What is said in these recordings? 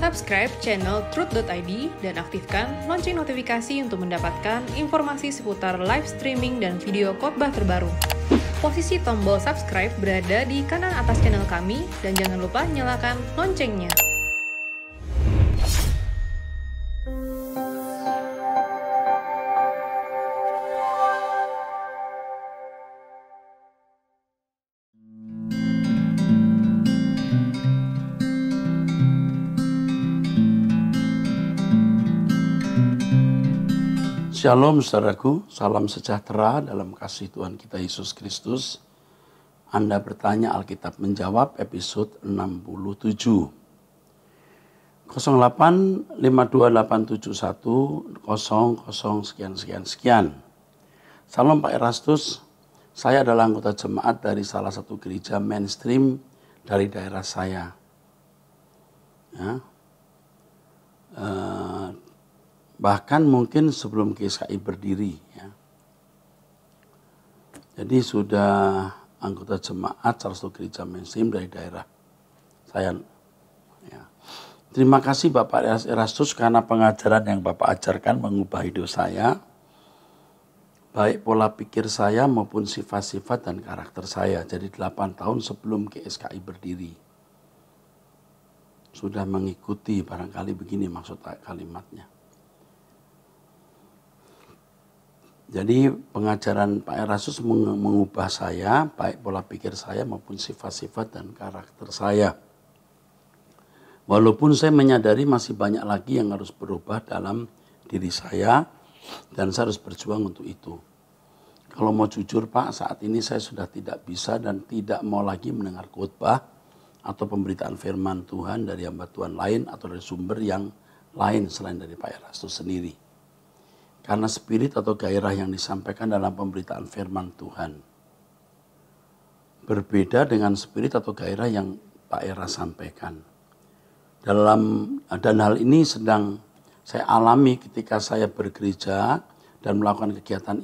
Subscribe channel Truth.id dan aktifkan lonceng notifikasi untuk mendapatkan informasi seputar live streaming dan video khotbah terbaru. Posisi tombol subscribe berada di kanan atas channel kami dan jangan lupa nyalakan loncengnya. Shalom saudaraku, salam sejahtera dalam kasih Tuhan kita Yesus Kristus. Anda bertanya, Alkitab menjawab, episode 67. 0852871000 sekian. Salam Pak Erastus, saya adalah anggota jemaat dari salah satu gereja mainstream dari daerah saya. Ya. Bahkan mungkin sebelum GSKI berdiri, ya. Jadi sudah anggota jemaat salah satu gereja mainstream dari daerah saya. Ya. Terima kasih Bapak Erastus karena pengajaran yang Bapak ajarkan mengubah hidup saya, baik pola pikir saya maupun sifat-sifat dan karakter saya. Jadi 8 tahun sebelum GSKI berdiri. Sudah mengikuti, barangkali begini maksud kalimatnya. Jadi pengajaran Pak Erastus mengubah saya, baik pola pikir saya maupun sifat-sifat dan karakter saya. Walaupun saya menyadari masih banyak lagi yang harus berubah dalam diri saya dan saya harus berjuang untuk itu. Kalau mau jujur Pak, saat ini saya sudah tidak bisa dan tidak mau lagi mendengar khotbah atau pemberitaan firman Tuhan dari hamba Tuhan lain atau dari sumber yang lain selain dari Pak Erastus sendiri. Karena spirit atau gairah yang disampaikan dalam pemberitaan firman Tuhan berbeda dengan spirit atau gairah yang Pak Era sampaikan. Dan hal ini sedang saya alami ketika saya bergereja dan melakukan kegiatan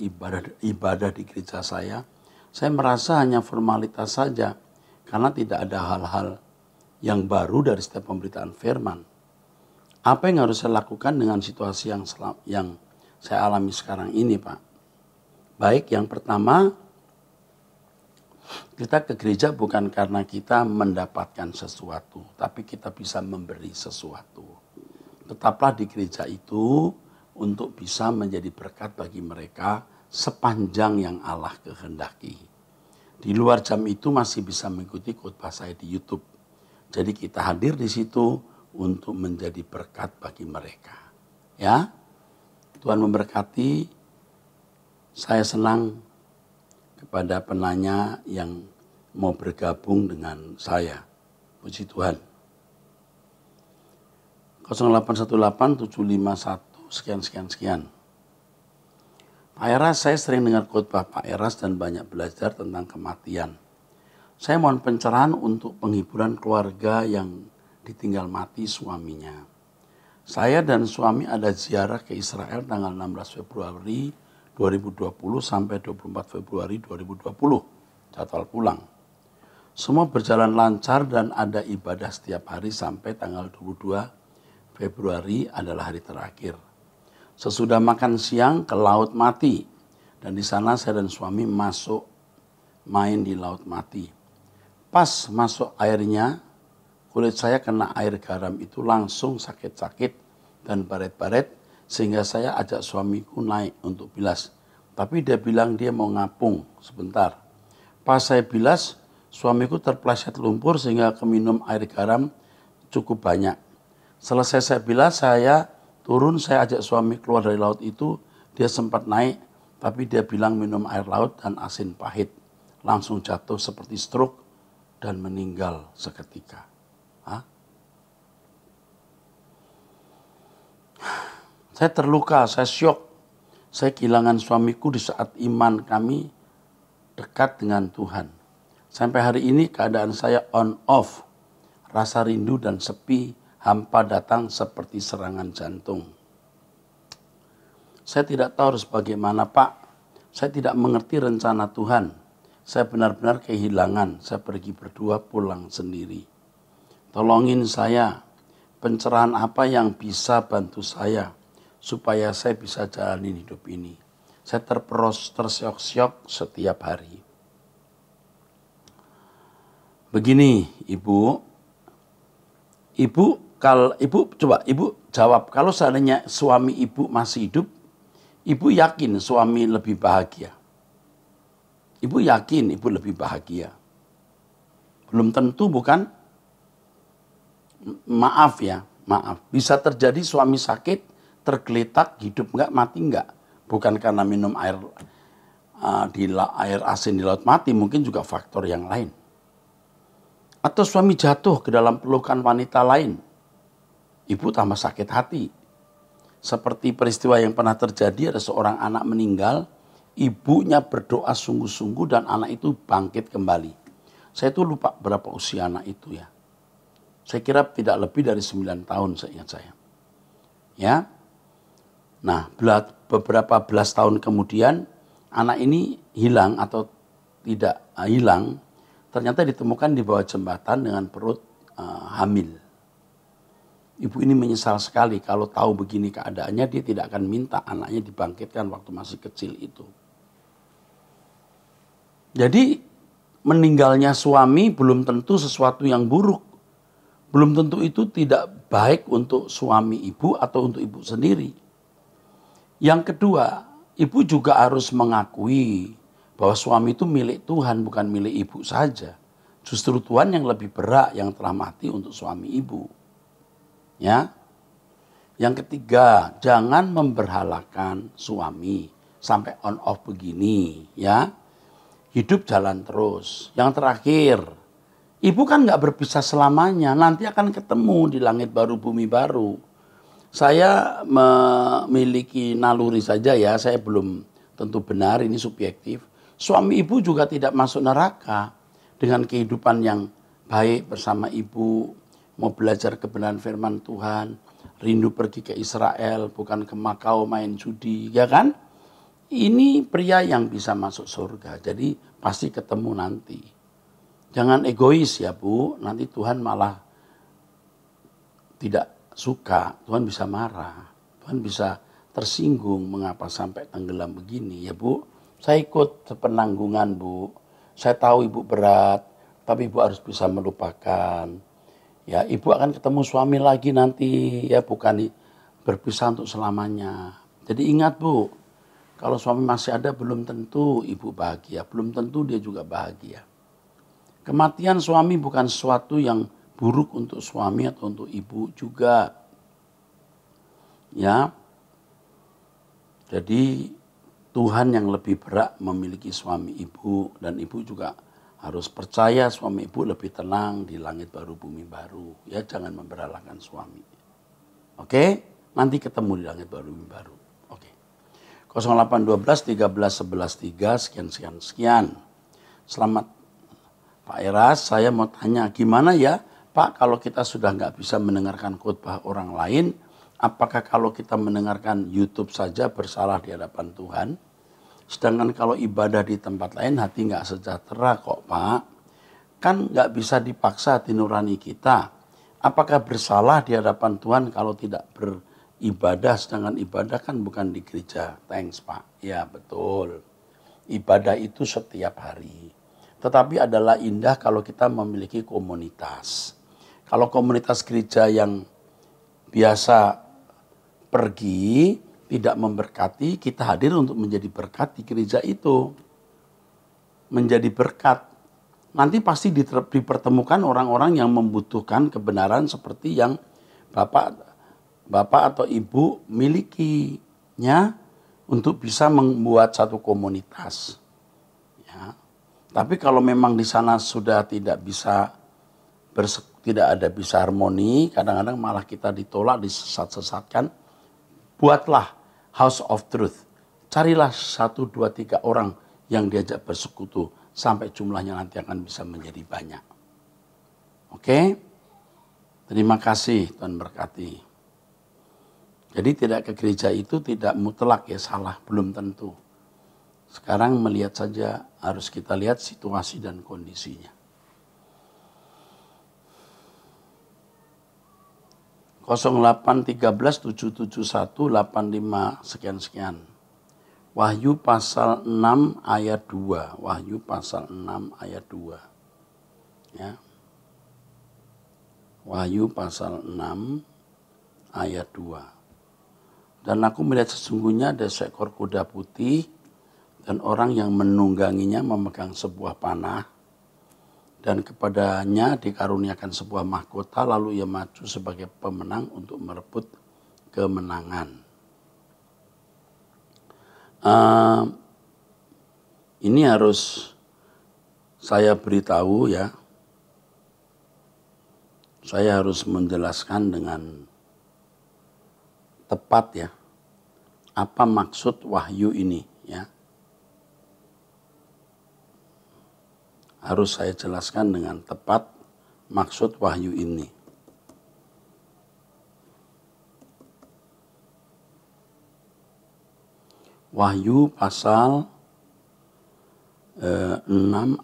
ibadah di gereja saya. Saya merasa hanya formalitas saja karena tidak ada hal-hal yang baru dari setiap pemberitaan firman. Apa yang harus saya lakukan dengan situasi yang saya alami sekarang ini Pak? Baik, yang pertama, kita ke gereja bukan karena kita mendapatkan sesuatu, tapi kita bisa memberi sesuatu. Tetaplah di gereja itu untuk bisa menjadi berkat bagi mereka sepanjang yang Allah kehendaki. Di luar jam itu masih bisa mengikuti khotbah saya di YouTube. Jadi kita hadir di situ untuk menjadi berkat bagi mereka. Ya. Tuhan memberkati. Saya senang kepada penanya yang mau bergabung dengan saya. Puji Tuhan. 0818-751 sekian. Pak Eras, saya sering dengar khotbah Pak Eras dan banyak belajar tentang kematian. Saya mohon pencerahan untuk penghiburan keluarga yang ditinggal mati suaminya. Saya dan suami ada ziarah ke Israel tanggal 16 Februari 2020 sampai 24 Februari 2020. Jadwal pulang. Semua berjalan lancar dan ada ibadah setiap hari sampai tanggal 22 Februari adalah hari terakhir. Sesudah makan siang ke Laut Mati. Dan di sana saya dan suami masuk main di Laut Mati. Pas masuk airnya, kulit saya kena air garam itu langsung sakit-sakit dan baret-baret sehingga saya ajak suamiku naik untuk bilas. Tapi dia bilang dia mau ngapung sebentar. Pas saya bilas, suamiku terpleset lumpur sehingga keminum air garam cukup banyak. Selesai saya bilas, saya turun, saya ajak suami keluar dari laut itu. Dia sempat naik, tapi dia bilang minum air laut dan asin pahit. Langsung jatuh seperti stroke dan meninggal seketika. Saya terluka, saya syok. Saya kehilangan suamiku di saat iman kami dekat dengan Tuhan. Sampai hari ini keadaan saya on off. Rasa rindu dan sepi hampa datang seperti serangan jantung. Saya tidak tahu harus bagaimana Pak. Saya tidak mengerti rencana Tuhan. Saya benar-benar kehilangan. Saya pergi berdua pulang sendiri. Tolongin saya. pencerahan apa yang bisa bantu saya supaya saya bisa jalanin hidup ini. Saya terseok-seok setiap hari. Begini, Ibu. Ibu jawab, kalau seandainya suami Ibu masih hidup, Ibu yakin suami lebih bahagia? Ibu yakin Ibu lebih bahagia? Belum tentu, bukan? Maaf ya, maaf. Bisa terjadi suami sakit, tergeletak, hidup enggak, mati enggak. Bukan karena minum air asin di laut mati, mungkin juga faktor yang lain. Atau suami jatuh ke dalam pelukan wanita lain, Ibu tambah sakit hati. Seperti peristiwa yang pernah terjadi, ada seorang anak meninggal, ibunya berdoa sungguh-sungguh dan anak itu bangkit kembali. Saya tuh lupa berapa usia anak itu ya. Saya kira tidak lebih dari 9 tahun seingat saya. Ya. Nah, beberapa belas tahun kemudian anak ini hilang atau tidak hilang, ternyata ditemukan di bawah jembatan dengan perut hamil. Ibu ini menyesal sekali, kalau tahu begini keadaannya dia tidak akan minta anaknya dibangkitkan waktu masih kecil itu. Jadi meninggalnya suami belum tentu sesuatu yang buruk. Belum tentu itu tidak baik untuk suami Ibu atau untuk Ibu sendiri. Yang kedua, Ibu juga harus mengakui bahwa suami itu milik Tuhan, bukan milik Ibu saja. Justru Tuhan yang lebih berhak yang telah mati untuk suami Ibu. Ya. Yang ketiga, jangan memberhalakan suami sampai on off begini, ya. Hidup jalan terus. Yang terakhir, Ibu kan nggak berpisah selamanya, nanti akan ketemu di langit baru bumi baru. Saya memiliki naluri saja ya, saya belum tentu benar, ini subjektif. Suami Ibu juga tidak masuk neraka dengan kehidupan yang baik bersama Ibu, mau belajar kebenaran firman Tuhan, rindu pergi ke Israel, bukan ke Makau main judi, ya kan? Ini pria yang bisa masuk surga, jadi pasti ketemu nanti. Jangan egois ya Bu, nanti Tuhan malah tidak suka, Tuhan bisa marah, Tuhan bisa tersinggung mengapa sampai tenggelam begini ya Bu. Saya ikut sepenanggungan Bu, saya tahu Ibu berat, tapi Ibu harus bisa melupakan. Ya, Ibu akan ketemu suami lagi nanti, ya bukan berpisah untuk selamanya. Jadi ingat Bu, kalau suami masih ada belum tentu Ibu bahagia, belum tentu dia juga bahagia. Kematian suami bukan sesuatu yang buruk untuk suami atau untuk Ibu juga. Ya. Jadi Tuhan yang lebih berhak memiliki suami Ibu, dan Ibu juga harus percaya suami Ibu lebih tenang di langit baru bumi baru. Ya, jangan memberhalakan suami. Oke? Nanti ketemu di langit baru bumi baru. Oke. 0812 13 11 3 sekian. Selamat Pak Eras, saya mau tanya gimana ya Pak kalau kita sudah nggak bisa mendengarkan khotbah orang lain, apakah kalau kita mendengarkan YouTube saja bersalah di hadapan Tuhan? Sedangkan kalau ibadah di tempat lain hati nggak sejahtera kok Pak. Kan nggak bisa dipaksa hati nurani kita. Apakah bersalah di hadapan Tuhan kalau tidak beribadah, sedangkan ibadah kan bukan di gereja? Thanks Pak. Ya betul. Ibadah itu setiap hari. Tetapi adalah indah kalau kita memiliki komunitas. Kalau komunitas gereja yang biasa pergi, tidak memberkati, kita hadir untuk menjadi berkat di gereja itu. Menjadi berkat. Nanti pasti dipertemukan orang-orang yang membutuhkan kebenaran seperti yang Bapak atau Ibu miliki. Ya, untuk bisa membuat satu komunitas. Ya. Tapi kalau memang di sana sudah tidak ada bisa harmoni, kadang-kadang malah kita ditolak, disesat-sesatkan. Buatlah House of Truth. Carilah 1, 2, 3 orang yang diajak bersekutu sampai jumlahnya nanti akan bisa menjadi banyak. Oke? Terima kasih, Tuhan berkati. Jadi tidak ke gereja itu tidak mutlak ya salah, belum tentu. Sekarang melihat saja, harus kita lihat situasi dan kondisinya. 0813 771 85 sekian-sekian. Wahyu pasal 6 ayat 2. Wahyu pasal 6 ayat 2. Ya. Wahyu pasal 6 ayat 2. Dan aku melihat sesungguhnya ada seekor kuda putih dan orang yang menungganginya memegang sebuah panah dan kepadanya dikaruniakan sebuah mahkota, lalu ia maju sebagai pemenang untuk merebut kemenangan. Ini harus saya beritahu ya. Saya harus menjelaskan dengan tepat ya. Apa maksud wahyu ini ya. Harus saya jelaskan dengan tepat maksud wahyu ini. Wahyu pasal 6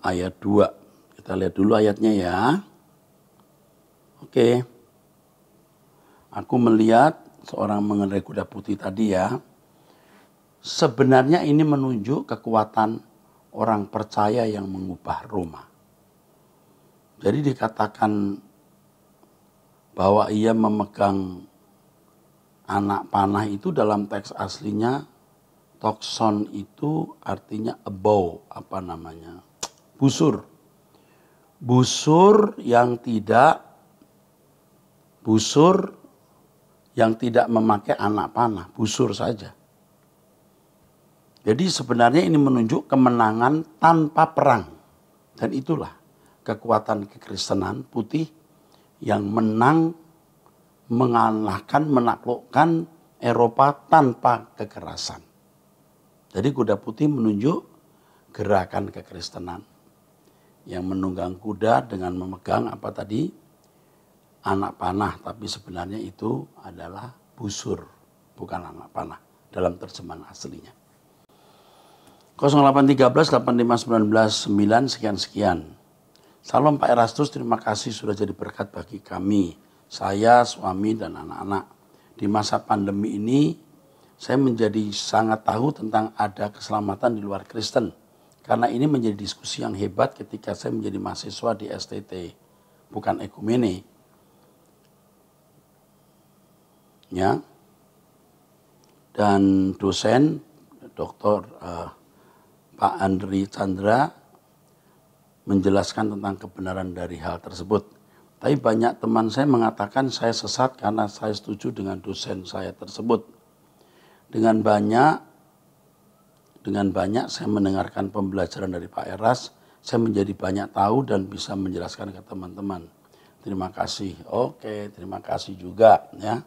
ayat 2. Kita lihat dulu ayatnya ya. Oke. Aku melihat seorang mengendarai kuda putih tadi ya. Sebenarnya ini menunjuk kekuatan orang percaya yang mengubah Roma. Jadi dikatakan bahwa ia memegang anak panah itu dalam teks aslinya. Tokson itu artinya a bow, busur. Busur yang tidak memakai anak panah, busur saja. Jadi sebenarnya ini menunjuk kemenangan tanpa perang. Dan itulah kekuatan kekristenan putih yang menang, mengalahkan, menaklukkan Eropa tanpa kekerasan. Jadi kuda putih menunjuk gerakan kekristenan yang menunggang kuda dengan memegang apa tadi? Anak panah, tapi sebenarnya itu adalah busur, bukan anak panah dalam terjemahan aslinya. 0813 85 19 9 sekian-sekian. Salam Pak Erastus, terima kasih sudah jadi berkat bagi kami, saya, suami dan anak-anak. Di masa pandemi ini saya menjadi sangat tahu tentang ada keselamatan di luar Kristen. Karena ini menjadi diskusi yang hebat ketika saya menjadi mahasiswa di STT, bukan ekumene. Ya. Dan dosen, Dr. Pak Andri Chandra menjelaskan tentang kebenaran dari hal tersebut. Tapi banyak teman saya mengatakan saya sesat karena saya setuju dengan dosen saya tersebut. Dengan banyak saya mendengarkan pembelajaran dari Pak Eras, saya menjadi banyak tahu dan bisa menjelaskan ke teman-teman. Terima kasih. Oke, terima kasih juga ya.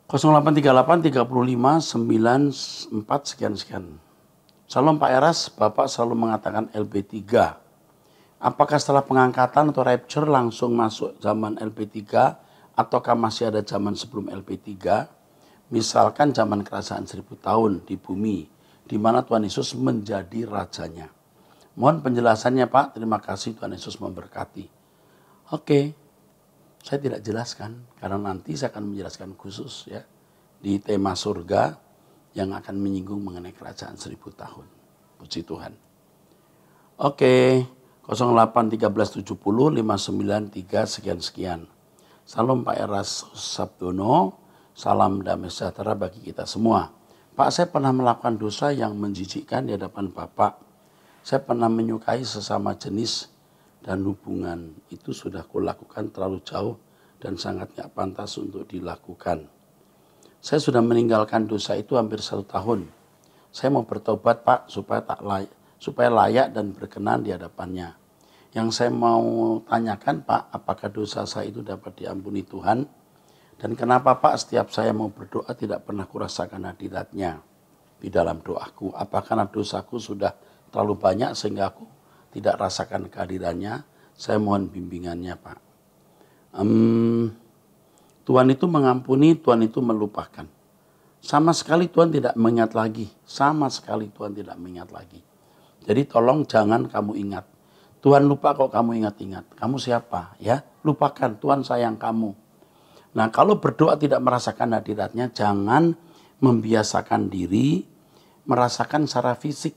0838 35 94 sekian-sekian. Salam Pak Eras, Bapak selalu mengatakan LP3. Apakah setelah pengangkatan atau rapture langsung masuk zaman LP3 ataukah masih ada zaman sebelum LP3? Misalkan zaman kerajaan 1000 tahun di bumi, di mana Tuhan Yesus menjadi rajanya. Mohon penjelasannya Pak, terima kasih, Tuhan Yesus memberkati. Oke, saya tidak jelaskan, karena nanti saya akan menjelaskan khusus ya di tema surga yang akan menyinggung mengenai kerajaan 1000 tahun. Puji Tuhan. Oke, 0813 70 593 sekian-sekian. Salam Pak Eras Sabdono. Salam damai sejahtera bagi kita semua. Pak, saya pernah melakukan dosa yang menjijikkan di hadapan Bapak. Saya pernah menyukai sesama jenis dan hubungan itu sudah kulakukan terlalu jauh dan sangat gak pantas untuk dilakukan. Saya sudah meninggalkan dosa itu hampir 1 tahun. Saya mau bertobat Pak supaya layak dan berkenan di hadapannya. Yang saya mau tanyakan Pak, apakah dosa saya itu dapat diampuni Tuhan? Dan kenapa Pak setiap saya mau berdoa tidak pernah kurasakan hadiratnya di dalam doaku? Apakah karena dosaku sudah terlalu banyak sehingga aku tidak rasakan kehadirannya? Saya mohon bimbingannya Pak. Tuhan itu mengampuni, Tuhan itu melupakan. Sama sekali Tuhan tidak mengingat lagi. Sama sekali Tuhan tidak mengingat lagi. Jadi tolong jangan kamu ingat. Tuhan lupa kok kamu ingat-ingat. Kamu siapa? Ya, lupakan, Tuhan sayang kamu. Nah, kalau berdoa tidak merasakan hadiratnya, jangan membiasakan diri merasakan secara fisik.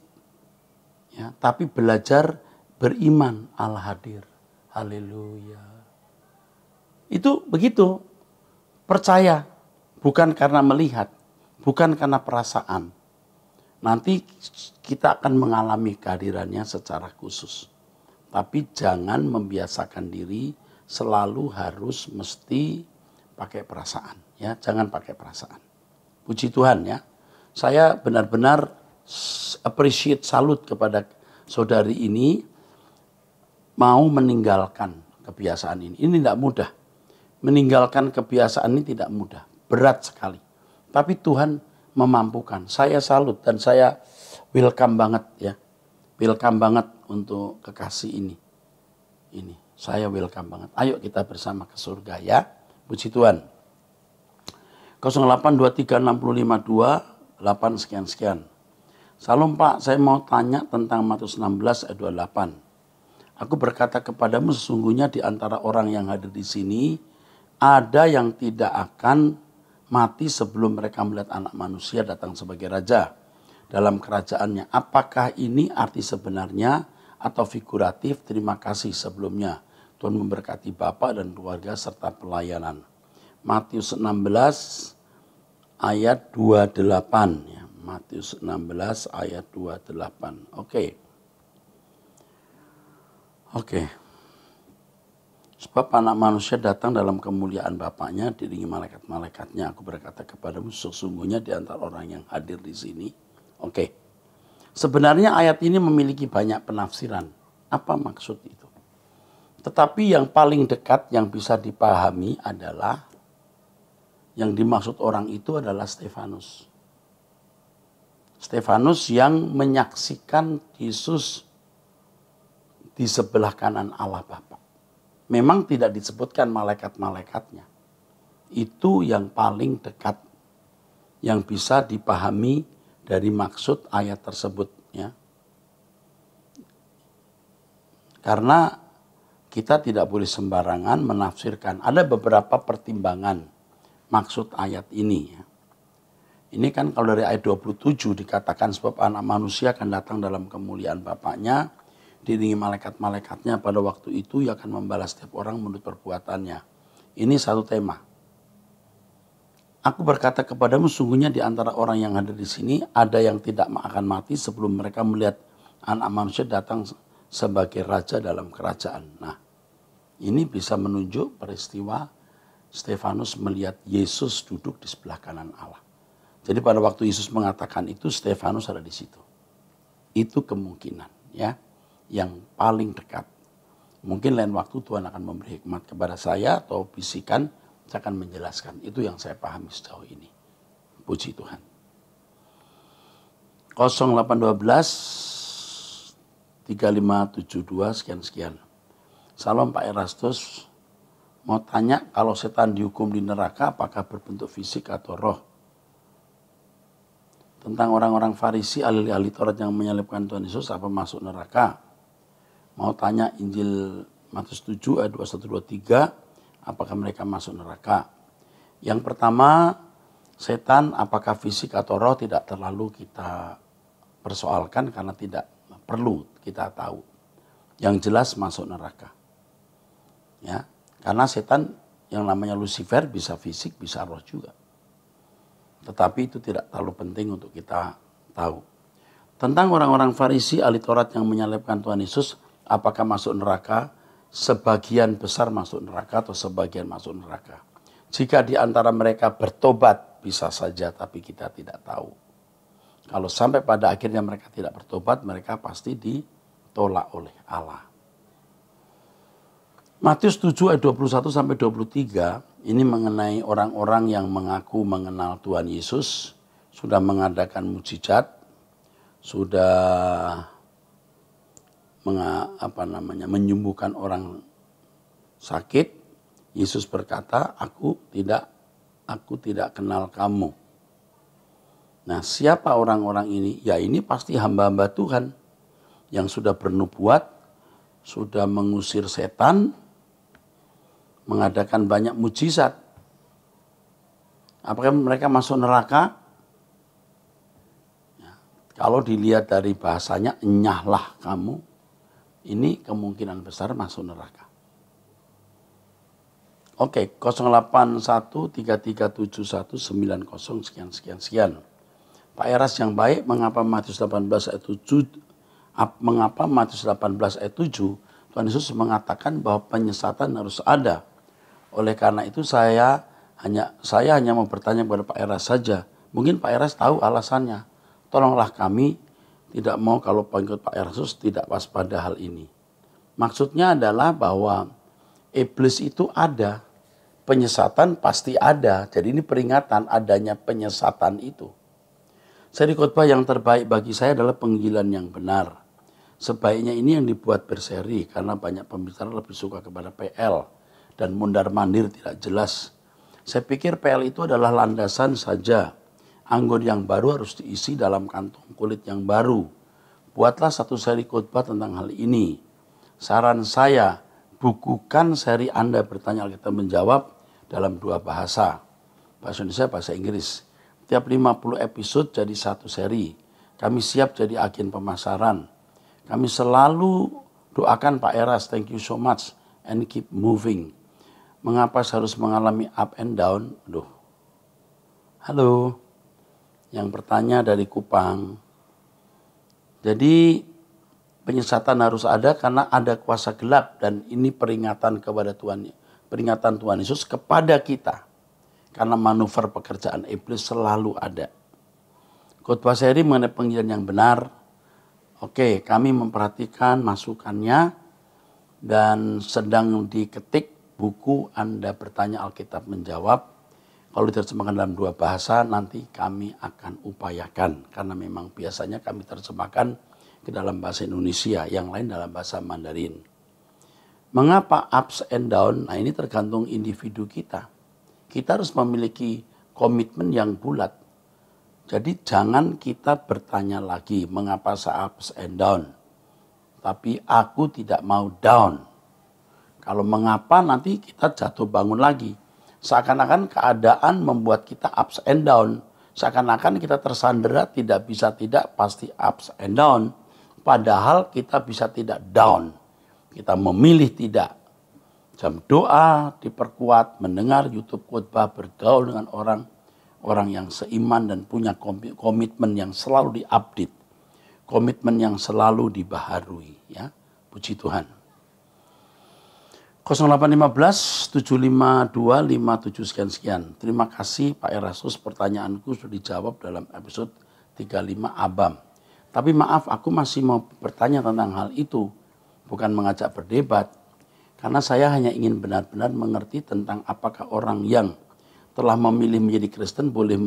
Ya, tapi belajar beriman Allah hadir. Haleluya. Itu begitu. Percaya. Bukan karena melihat. Bukan karena perasaan. Nanti kita akan mengalami kehadirannya secara khusus. Tapi jangan membiasakan diri selalu harus mesti pakai perasaan. Ya, jangan pakai perasaan. Puji Tuhan ya. Saya benar-benar appreciate, salut kepada saudari ini mau meninggalkan kebiasaan ini. Ini tidak mudah. Meninggalkan kebiasaan ini tidak mudah. Berat sekali. Tapi Tuhan memampukan. Saya salut dan saya welcome banget ya. Welcome banget untuk kekasih ini. Ini, saya welcome banget. Ayo kita bersama ke surga ya. Puji Tuhan. 08236528 sekian-sekian. Salam Pak, saya mau tanya tentang Matius 16 ayat 28. Aku berkata kepadamu sesungguhnya di antara orang yang hadir di sini ada yang tidak akan mati sebelum mereka melihat anak manusia datang sebagai raja dalam kerajaannya. Apakah ini arti sebenarnya atau figuratif? Terima kasih sebelumnya. Tuhan memberkati Bapak dan keluarga serta pelayanan. Matius 16 ayat 28 ya. Matius 16 ayat 28. Oke. Sebab anak manusia datang dalam kemuliaan Bapaknya diiringi malaikat-malaikatnya. Aku berkata kepadamu sesungguhnya di antara orang yang hadir di sini. Oke. Sebenarnya ayat ini memiliki banyak penafsiran. Apa maksud itu? Tetapi yang paling dekat yang bisa dipahami adalah yang dimaksud orang itu adalah Stefanus. Stefanus yang menyaksikan Yesus di sebelah kanan Allah Bapa. Memang tidak disebutkan malaikat-malaikatnya. Itu yang paling dekat yang bisa dipahami dari maksud ayat tersebut ya. Karena kita tidak boleh sembarangan menafsirkan. Ada beberapa pertimbangan maksud ayat ini ya. Ini kan kalau dari ayat 27 dikatakan sebab anak manusia akan datang dalam kemuliaan Bapaknya diiringi malaikat-malaikatnya pada waktu itu ia akan membalas setiap orang menurut perbuatannya. Ini satu tema. Aku berkata kepadamu sungguhnya di antara orang yang ada di sini ada yang tidak akan mati sebelum mereka melihat anak manusia datang sebagai raja dalam kerajaan. Nah, ini bisa menunjuk peristiwa Stefanus melihat Yesus duduk di sebelah kanan Allah. Jadi pada waktu Yesus mengatakan itu, Stefanus ada di situ. Itu kemungkinan ya, yang paling dekat. Mungkin lain waktu Tuhan akan memberi hikmat kepada saya atau bisikan, saya akan menjelaskan. Itu yang saya pahami sejauh ini. Puji Tuhan. 0812 3572 sekian-sekian. Salam Pak Erastus. Mau tanya kalau setan dihukum di neraka apakah berbentuk fisik atau roh? Tentang orang-orang Farisi ahli-ahli Taurat yang menyalibkan Tuhan Yesus apa masuk neraka? Mau tanya Injil Matius 7 ayat 21-23 apakah mereka masuk neraka? Yang pertama, setan apakah fisik atau roh tidak terlalu kita persoalkan karena tidak perlu kita tahu. Yang jelas masuk neraka. Ya. Karena setan yang namanya Lucifer bisa fisik, bisa roh juga. Tetapi itu tidak terlalu penting untuk kita tahu. Tentang orang-orang Farisi, ahli Taurat yang menyalibkan Tuhan Yesus, apakah masuk neraka? Sebagian besar masuk neraka atau sebagian masuk neraka. Jika di antara mereka bertobat, bisa saja, tapi kita tidak tahu. Kalau sampai pada akhirnya mereka tidak bertobat, mereka pasti ditolak oleh Allah. Matius 7 ayat 21 sampai 23 ini mengenai orang-orang yang mengaku mengenal Tuhan Yesus, sudah mengadakan mukjizat, sudah menyembuhkan orang sakit. Yesus berkata, aku tidak kenal kamu. Nah, siapa orang-orang ini? Ya ini pasti hamba-hamba Tuhan yang sudah bernubuat, sudah mengusir setan, mengadakan banyak mukjizat. Apakah mereka masuk neraka? Ya, kalau dilihat dari bahasanya, enyahlah kamu, ini kemungkinan besar masuk neraka. Oke, 0813371900 sekian. Pak Eras yang baik, mengapa Matius 18 ayat 7, mengapa Matius 18 ayat 7, Tuhan Yesus mengatakan bahwa penyesatan harus ada. Oleh karena itu saya hanya mau bertanya kepada Pak Eras saja. Mungkin Pak Eras tahu alasannya. Tolonglah kami tidak mau kalau pengikut Pak Eras tidak waspada hal ini. Maksudnya adalah bahwa iblis itu ada, penyesatan pasti ada. Jadi ini peringatan adanya penyesatan itu. Seri khotbah yang terbaik bagi saya adalah penginjilan yang benar. Sebaiknya ini yang dibuat berseri karena banyak pembicara lebih suka kepada PL dan mundar-mandir tidak jelas. Saya pikir PL itu adalah landasan saja. Anggur yang baru harus diisi dalam kantong kulit yang baru. Buatlah satu seri khotbah tentang hal ini. Saran saya, bukukan seri Anda bertanya Alkitab menjawab dalam 2 bahasa. Bahasa Indonesia, bahasa Inggris. Tiap 50 episode jadi satu seri. Kami siap jadi agen pemasaran. Kami selalu doakan Pak Eras, thank you so much and keep moving. Mengapa harus mengalami up and down? Aduh. Halo. Yang bertanya dari Kupang. Jadi penyesatan harus ada karena ada kuasa gelap dan ini peringatan kepada Tuhan. Peringatan Tuhan Yesus kepada kita. Karena manuver pekerjaan iblis selalu ada. Khotbah seri mengenai penginjilan yang benar. Oke, kami memperhatikan masukannya dan sedang diketik buku Anda bertanya Alkitab menjawab. Kalau diterjemahkan dalam 2 bahasa nanti kami akan upayakan. Karena memang biasanya kami terjemahkan ke dalam bahasa Indonesia, yang lain dalam bahasa Mandarin. Mengapa ups and down? Nah ini tergantung individu kita. Kita harus memiliki komitmen yang bulat. Jadi jangan kita bertanya lagi mengapa saya ups and down. Tapi aku tidak mau down. Kalau mengapa nanti kita jatuh bangun lagi. Seakan-akan keadaan membuat kita ups and down. Seakan-akan kita tersandera tidak bisa tidak pasti ups and down. Padahal kita bisa tidak down. Kita memilih tidak. Jam doa diperkuat, mendengar YouTube khotbah, bergaul dengan orang yang seiman dan punya komitmen yang selalu diupdate. Komitmen yang selalu dibaharui. Ya, puji Tuhan. 0815 752 57 sekian. Terima kasih Pak Erasus, pertanyaanku sudah dijawab dalam episode 35 Abam. Tapi maaf, aku masih mau bertanya tentang hal itu. Bukan mengajak berdebat. Karena saya hanya ingin benar-benar mengerti tentang apakah orang yang telah memilih menjadi Kristen boleh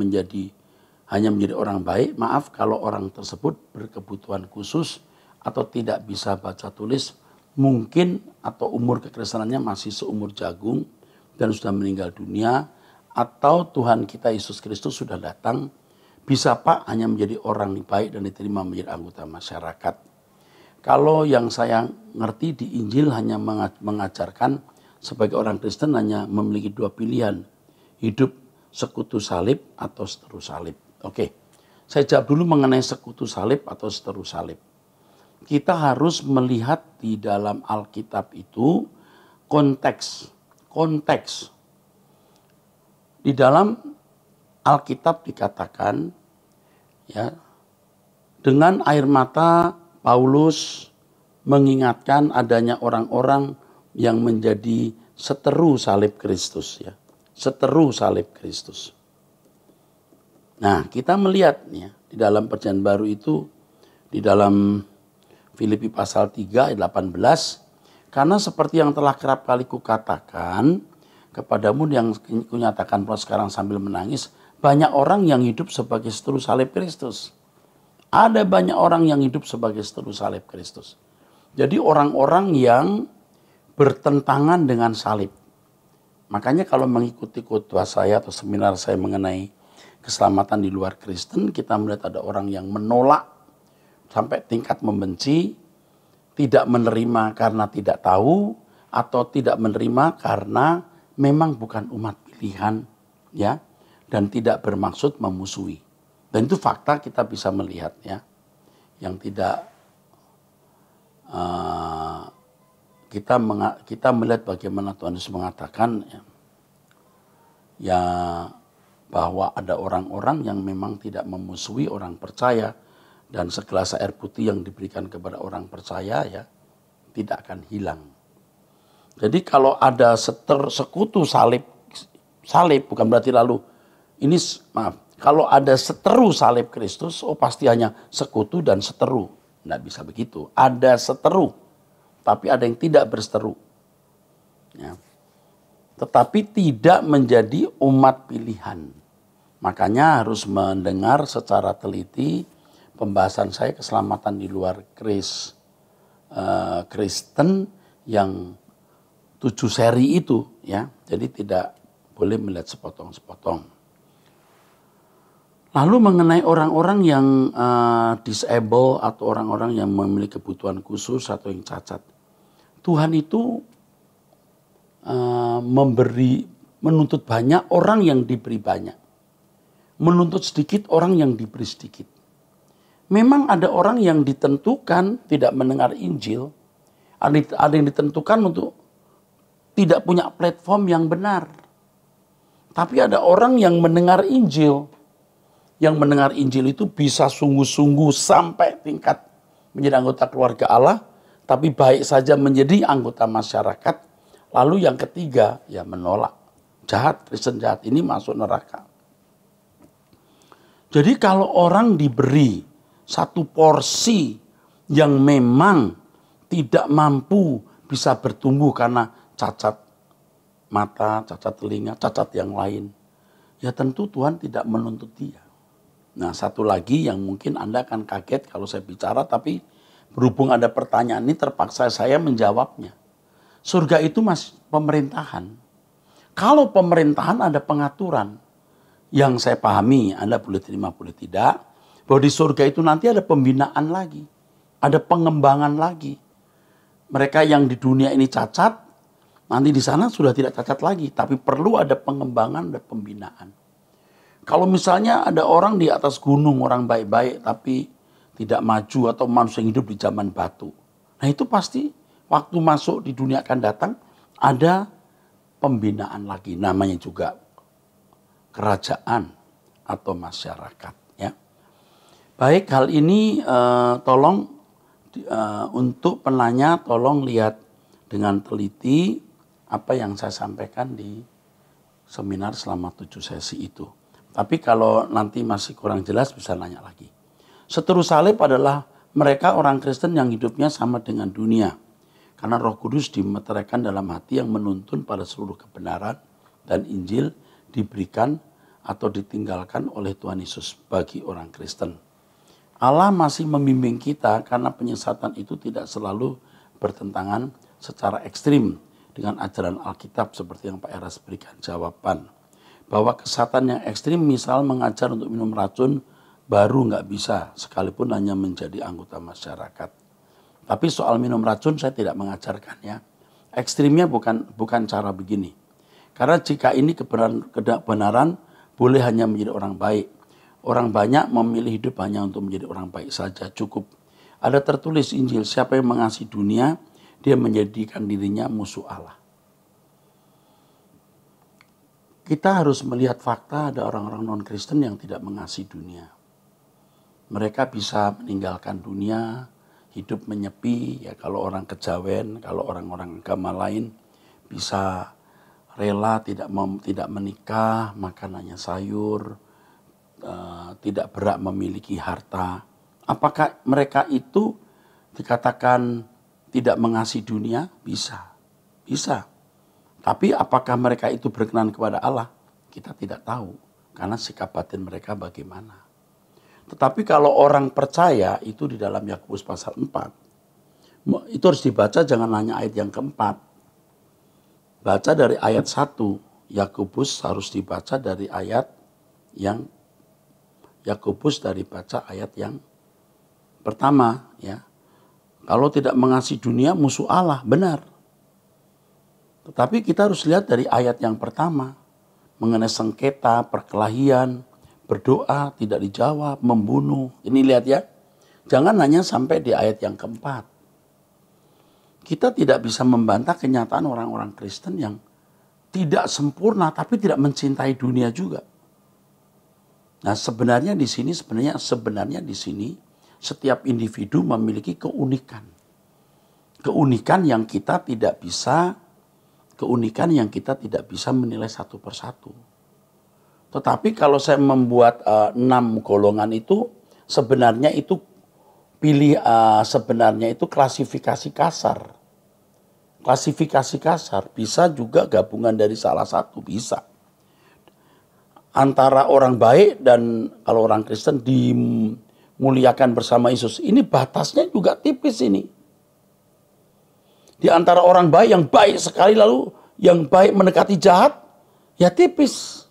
hanya menjadi orang baik. Maaf kalau orang tersebut berkebutuhan khusus atau tidak bisa baca tulis. Mungkin atau umur kekristenannya masih seumur jagung dan sudah meninggal dunia. Atau Tuhan kita Yesus Kristus sudah datang. Bisa Pak hanya menjadi orang baik dan diterima menjadi anggota masyarakat. Kalau yang saya ngerti di Injil hanya mengajarkan sebagai orang Kristen hanya memiliki 2 pilihan. Hidup sekutu salib atau seteru salib. Oke, saya jawab dulu mengenai sekutu salib atau seteru salib. Kita harus melihat di dalam Alkitab itu konteks. Di dalam Alkitab dikatakan ya, dengan air mata Paulus mengingatkan adanya orang-orang yang menjadi seteru salib Kristus ya. Seteru salib Kristus. Nah, kita melihat ya, di dalam Perjanjian Baru itu di dalam Filipi pasal 3 ayat 18, karena seperti yang telah kerap kali kukatakan kepadamu yang kunyatakan pula sekarang sambil menangis, banyak orang yang hidup sebagai seteru salib Kristus. Ada banyak orang yang hidup sebagai seteru salib Kristus. Jadi orang-orang yang bertentangan dengan salib. Makanya kalau mengikuti khotbah saya atau seminar saya mengenai keselamatan di luar Kristen, kita melihat ada orang yang menolak sampai tingkat membenci, tidak menerima karena tidak tahu, atau tidak menerima karena memang bukan umat pilihan. Ya, dan tidak bermaksud memusuhi. Dan itu fakta kita bisa melihat ya. Yang tidak kita melihat bagaimana Tuhan Yesus mengatakan ya bahwa ada orang-orang yang memang tidak memusuhi orang percaya, dan segelas air putih yang diberikan kepada orang percaya ya tidak akan hilang. Jadi kalau ada sekutu salib bukan berarti lalu ini kalau ada seteru salib Kristus, pasti hanya sekutu dan seteru. Nggak bisa begitu. Ada seteru, tapi ada yang tidak berseteru. Ya. Tetapi tidak menjadi umat pilihan. Makanya harus mendengar secara teliti pembahasan saya keselamatan di luar Kristen yang 7 seri itu. Ya. Jadi tidak boleh melihat sepotong-sepotong. Lalu mengenai orang-orang yang disable atau orang-orang yang memiliki kebutuhan khusus atau yang cacat. Tuhan itu menuntut banyak orang yang diberi banyak. Menuntut sedikit orang yang diberi sedikit. Memang ada orang yang ditentukan tidak mendengar Injil. Ada yang ditentukan untuk tidak punya platform yang benar. Tapi ada orang yang mendengar Injil. Yang mendengar Injil itu bisa sungguh-sungguh sampai tingkat menjadi anggota keluarga Allah, tapi baik saja menjadi anggota masyarakat. Lalu yang ketiga, ya menolak. Jahat, Kristen jahat ini masuk neraka. Jadi kalau orang diberi satu porsi yang memang tidak mampu bisa bertumbuh karena cacat mata, cacat telinga, cacat yang lain, ya tentu Tuhan tidak menuntut dia. Nah, satu lagi yang mungkin Anda akan kaget kalau saya bicara, tapi berhubung ada pertanyaan ini terpaksa saya menjawabnya. Surga itu masih pemerintahan. Kalau pemerintahan ada pengaturan yang saya pahami, Anda boleh terima boleh tidak, bahwa di surga itu nanti ada pembinaan lagi, ada pengembangan lagi. Mereka yang di dunia ini cacat, nanti di sana sudah tidak cacat lagi, tapi perlu ada pengembangan dan pembinaan. Kalau misalnya ada orang di atas gunung, orang baik-baik tapi tidak maju atau manusia yang hidup di zaman batu. Nah itu pasti waktu masuk di dunia akan datang ada pembinaan lagi. Namanya juga kerajaan atau masyarakat. Ya. Baik, hal ini tolong untuk penanya tolong lihat dengan teliti apa yang saya sampaikan di seminar selama 7 sesi itu. Tapi kalau nanti masih kurang jelas bisa nanya lagi. Seteru salib adalah mereka orang Kristen yang hidupnya sama dengan dunia. Karena Roh Kudus dimeteraikan dalam hati yang menuntun pada seluruh kebenaran dan Injil diberikan atau ditinggalkan oleh Tuhan Yesus bagi orang Kristen. Allah masih membimbing kita karena penyesatan itu tidak selalu bertentangan secara ekstrim dengan ajaran Alkitab seperti yang Pak Eras berikan jawaban. Bahwa kesehatan yang ekstrim misal mengajar untuk minum racun baru nggak bisa sekalipun hanya menjadi anggota masyarakat. Tapi soal minum racun saya tidak mengajarkan ya. Ekstrimnya bukan cara begini. Karena jika ini kebenaran boleh hanya menjadi orang baik. Orang banyak memilih hidup hanya untuk menjadi orang baik saja cukup. Ada tertulis Injil, siapa yang mengasihi dunia dia menjadikan dirinya musuh Allah. Kita harus melihat fakta ada orang-orang non-Kristen yang tidak mengasihi dunia. Mereka bisa meninggalkan dunia, hidup menyepi, ya kalau orang kejawen, kalau orang-orang agama lain bisa rela tidak menikah, makan hanya sayur, tidak berhak memiliki harta. Apakah mereka itu dikatakan tidak mengasihi dunia? Bisa. Tapi apakah mereka itu berkenan kepada Allah? Kita tidak tahu. Karena sikap batin mereka bagaimana. Tetapi kalau orang percaya itu di dalam Yakobus pasal 4. Itu harus dibaca jangan hanya ayat yang keempat. Baca dari ayat 1. Yakobus harus dibaca dari ayat yang pertama. Ya. Kalau tidak mengasihi dunia musuh Allah. Benar. Tetapi kita harus lihat dari ayat yang pertama. mengenai sengketa, perkelahian, berdoa, tidak dijawab, membunuh. Ini lihat ya, jangan hanya sampai di ayat yang keempat. Kita tidak bisa membantah kenyataan orang-orang Kristen yang tidak sempurna tapi tidak mencintai dunia juga. Nah, sebenarnya di sini setiap individu memiliki keunikan. Keunikan yang kita tidak bisa menilai satu persatu. Tetapi kalau saya membuat 6 golongan itu sebenarnya itu klasifikasi kasar. Klasifikasi kasar bisa juga gabungan dari salah satu, bisa. Antara orang baik dan kalau orang Kristen dimuliakan bersama Yesus. Ini batasnya juga tipis ini. Di antara orang baik yang baik sekali lalu yang baik mendekati jahat, ya tipis.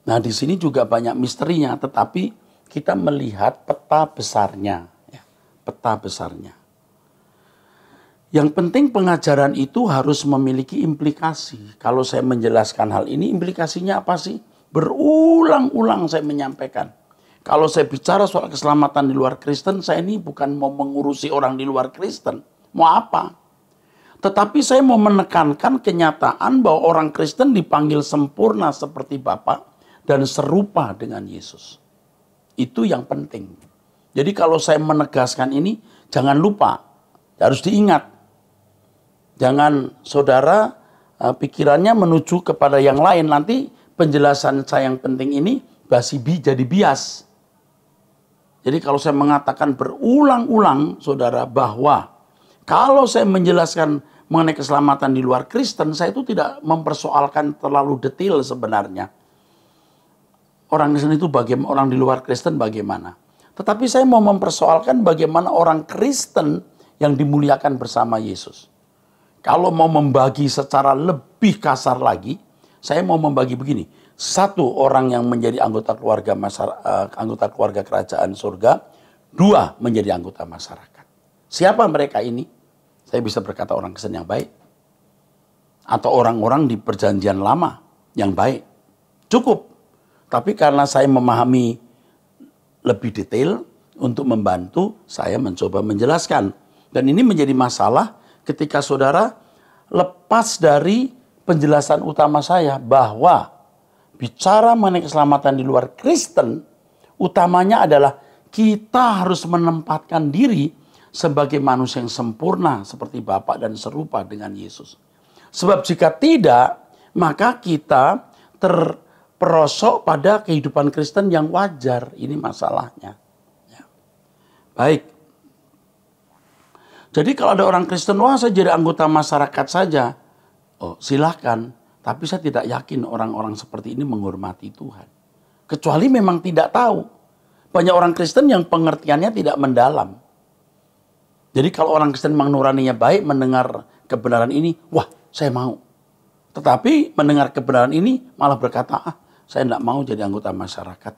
Nah, di sini juga banyak misterinya, tetapi kita melihat peta besarnya, ya, peta besarnya. Yang penting pengajaran itu harus memiliki implikasi. Kalau saya menjelaskan hal ini, implikasinya apa sih? Berulang-ulang saya menyampaikan. Kalau saya bicara soal keselamatan di luar Kristen, saya ini bukan mau mengurusi orang di luar Kristen. Mau apa? Tetapi saya mau menekankan kenyataan bahwa orang Kristen dipanggil sempurna seperti Bapa dan serupa dengan Yesus. Itu yang penting. Jadi kalau saya menegaskan ini, jangan lupa, harus diingat. Jangan saudara pikirannya menuju kepada yang lain. Nanti penjelasan saya yang penting ini jadi bias. Jadi kalau saya mengatakan berulang-ulang saudara bahwa kalau saya menjelaskan mengenai keselamatan di luar Kristen, saya itu tidak mempersoalkan terlalu detail sebenarnya. Orang Kristen itu bagaimana, orang di luar Kristen bagaimana. Tetapi saya mau mempersoalkan bagaimana orang Kristen yang dimuliakan bersama Yesus. Kalau mau membagi secara lebih kasar lagi, saya mau membagi begini. Satu, orang yang menjadi anggota keluarga kerajaan surga. 2, menjadi anggota masyarakat. Siapa mereka ini? Saya bisa berkata orang Kristen yang baik. Atau orang-orang di perjanjian lama yang baik. Cukup. Tapi karena saya memahami lebih detail untuk membantu, saya mencoba menjelaskan. Dan ini menjadi masalah ketika saudara lepas dari penjelasan utama saya bahwa bicara mengenai keselamatan di luar Kristen, utamanya adalah kita harus menempatkan diri sebagai manusia yang sempurna seperti Bapa dan serupa dengan Yesus. Sebab jika tidak, maka kita terperosok pada kehidupan Kristen yang wajar. Ini masalahnya. Ya. Baik. Jadi kalau ada orang Kristen, wah saya jadi anggota masyarakat saja. Oh silahkan, tapi saya tidak yakin orang-orang seperti ini menghormati Tuhan. Kecuali memang tidak tahu. Banyak orang Kristen yang pengertiannya tidak mendalam. Jadi kalau orang Kristen memang nuraninya baik, mendengar kebenaran ini, wah saya mau. Tetapi mendengar kebenaran ini malah berkata, saya tidak mau jadi anggota masyarakat.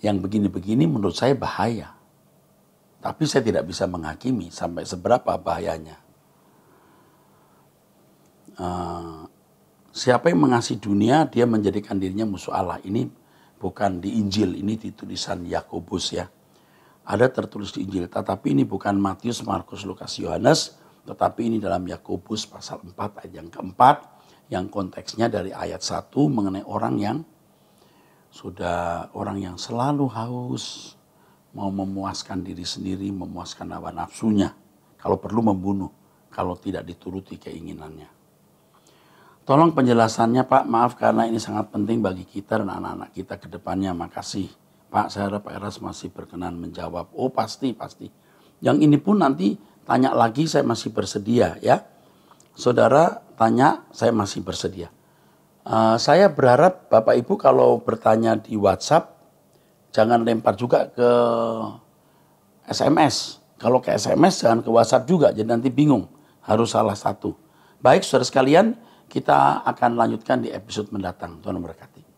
Yang begini-begini menurut saya bahaya. Tapi saya tidak bisa menghakimi sampai seberapa bahayanya. Siapa yang mengasihi dunia, dia menjadikan dirinya musuh Allah. Ini bukan di Injil, ini di tulisan Yakobus ya. Ada tertulis di Injil, tetapi ini bukan Matius, Markus, Lukas, Yohanes, tetapi ini dalam Yakobus pasal 4 ayat yang keempat, yang konteksnya dari ayat 1 mengenai orang yang selalu haus, mau memuaskan diri sendiri, memuaskan hawa nafsunya. Kalau perlu membunuh, kalau tidak dituruti keinginannya. Tolong penjelasannya Pak, maaf karena ini sangat penting bagi kita dan anak-anak kita ke depannya. Makasih. Pak, saya harap Pak Eras masih berkenan menjawab. Oh pasti. Yang ini pun nanti tanya lagi, saya masih bersedia ya. Saudara tanya, saya masih bersedia. Saya berharap Bapak Ibu kalau bertanya di WhatsApp, jangan lempar juga ke SMS. Kalau ke SMS jangan ke WhatsApp juga, jadi nanti bingung. Harus salah satu. Baik saudara sekalian, kita akan lanjutkan di episode mendatang. Tuhan memberkati.